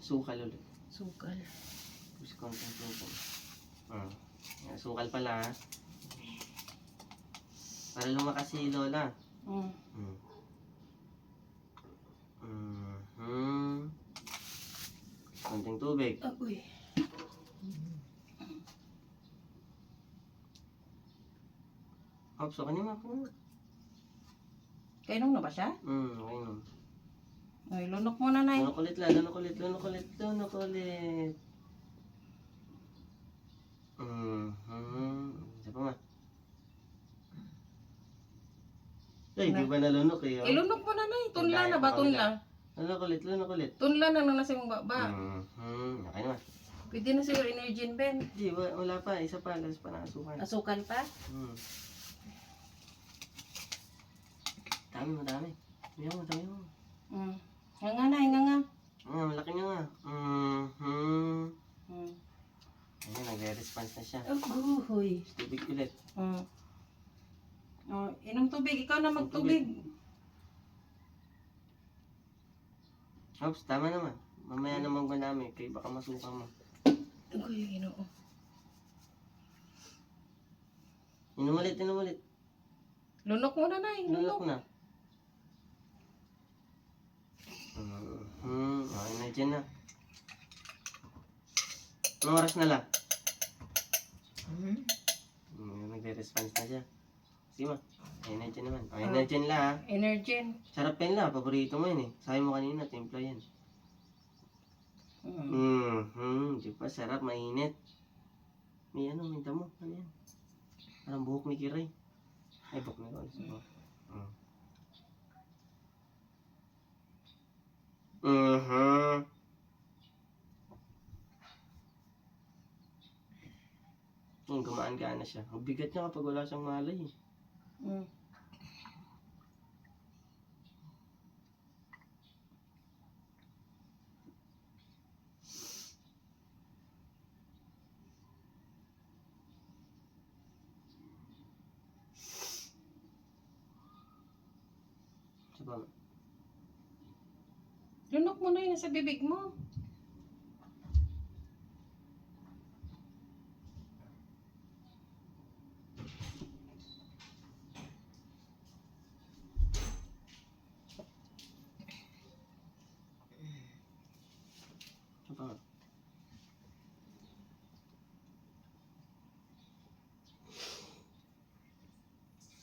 Sukal ulit. Sukal. Tapos konting sukal. Yan, sukal pala ha. Para lumakas si Lola. Konting tubig. Uy. Ops, okay naman ako. Kainom na ba siya? Okay naman. Ay, lunok mo na, Nay. Lunok ulit la, lunok ulit, lunok ulit, lunok ulit. Isa pa ma. Ay, di ba nalunok eh? Oh? Ilunok mo na, Nay. Tunla na ba? Tunla. Lunok ulit, lunok ulit. Tunla na nang nasa yung baba. Okay naman. Pwede na siguro Energin, Ben. Di, wala pa. Isa pa, alas pa ng asukan. Asukal pa? Dami mo, dami. Dami mo, dami mo. Nga nga, Nay. Nga nga. Malaki nga nga. Ayun, nagre-response na siya. Uy. Tubig ulit. Inom tubig. Ikaw na magtubig. Ops, tama naman. Mamaya naman manami. Kaya baka masuka mo. Uy, Ginoo. Inom ulit, inom ulit. Lunok mo na, Nay. Lunok na. Okay na dyan na. Anong oras na lang? Nagre-response na siya. Sige ma. Ayun na dyan naman. Ayun na dyan la ha. Energin. Sarap yan la. Paborito mo yun eh. Sabi mo kanina, timpla yan. Di ba? Sarap, mainit. May ano, may damo. Ano yan? Parang buhok ni Kiray. Ay, buhok ni Ron. Gumaan-gaan na siya. Ang bigat niya kapag wala siyang malay eh. Sabang. Lunok mo na yun sa bibig mo. Sabang.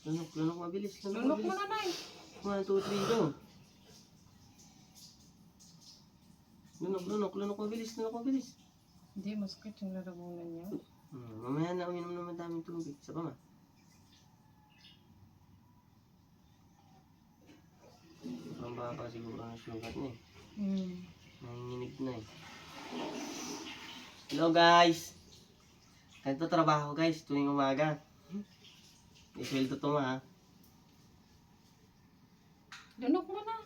Lunok, lunok mabilis. Lunok mo na, Nay. 1, 2, 3, go. Lunok, lunok, lunok mabilis, lunok mabilis. Hindi, masakit yung lalamunan niya. Mamaya na uminom naman daming tubig. Isa pa ma. Ang baba siguro ang sugat niya eh. Nanginginig na eh. Hello guys! Ganito trabaho guys, tuwing umaga. Isweldo to ma ha. Lunok mo na.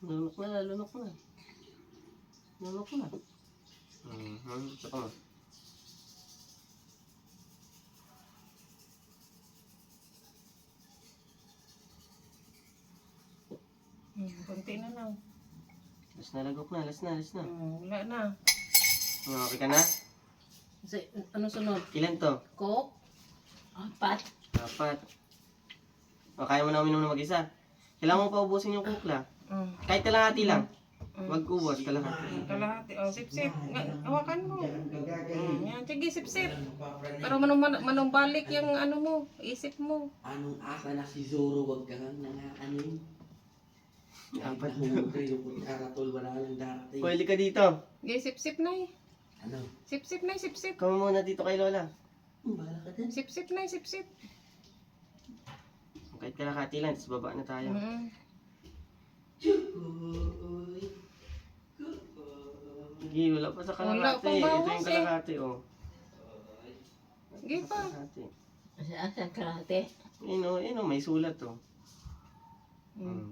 Lunok na, lunok na. Lunok na. Isa pa ma. Kunti na lang. Last na lagok na, last na, last na. Wala na. Okay ka na? Ano sunod? Ilan to? Coke? 4. 4. O, kaya mo na uminom na mag-isa. Kailangan mo pa ubusin yung kukla. Kahit kalahati lang. Wag ubos, kalahati. Kalahati. Sip-sip. Hawakan mo. Yan, sige, sip-sip. Pero manumbalik yung ano mo, isip mo. Anong asa na si Zoro, wag ka nga nangaanoy. Dapat humuga yung karatol, wala lang dati. Pwede ka dito. Okay, sip-sip na eh. Ano? Sip-sip na, sip-sip. Kama muna dito kay Lola. Bahala ka din. Sip-sip na, sip-sip. Kahit kalahati lang, tapos baba na tayo. Sige, wala pa sa kalahati. pang bawas Ito yung kalahati, oh. Sige pa. Kalahati. Saan sa karate? Ino, may sulat, oh.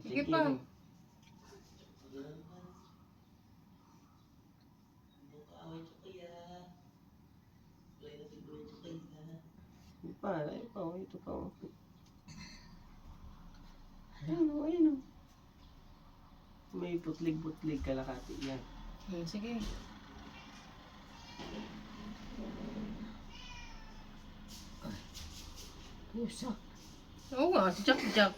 Sige pa. Ito pa, oh, ito pa, oh. Ayun. May putlig-putlig kalahati yan. Sige. Pusa. Oo nga, Jack Jack.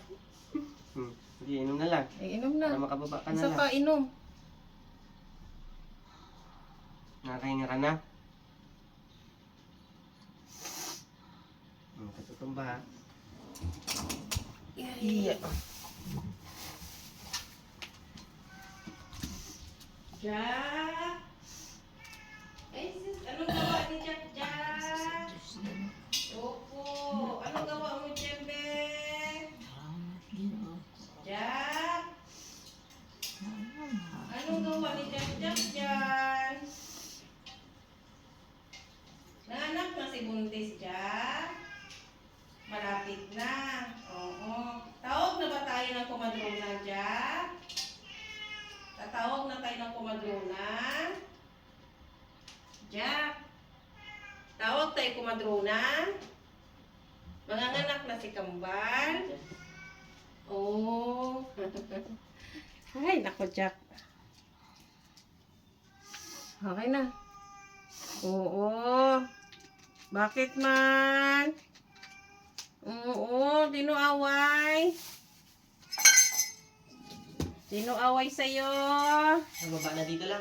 Sige, inom na lang. Inom Para na. makababa ka na Isa lang. pa, inom. Nakakahinga ka na. Katutumba ha. Iya. Jack! Ay, sis, anong gawa ni Jack Jack? Opo, anong gawa mo dyan, be? Jack! Anong gawa ni Jack Jack dyan? Naanak na si Buntis, Jack? Malapit na. Oo. Tawag na ba tayo ng kumadrona, Jack? Tatawag na tayo ng kumadrona? Jack? Tawag tayo kumadrona? Manganganak na si Kambal? Oh. Ay, nako, Jack. Okay na. Oo. Bakit man? Oo, sino away? Sino away sa'yo? Nababa na dito lang.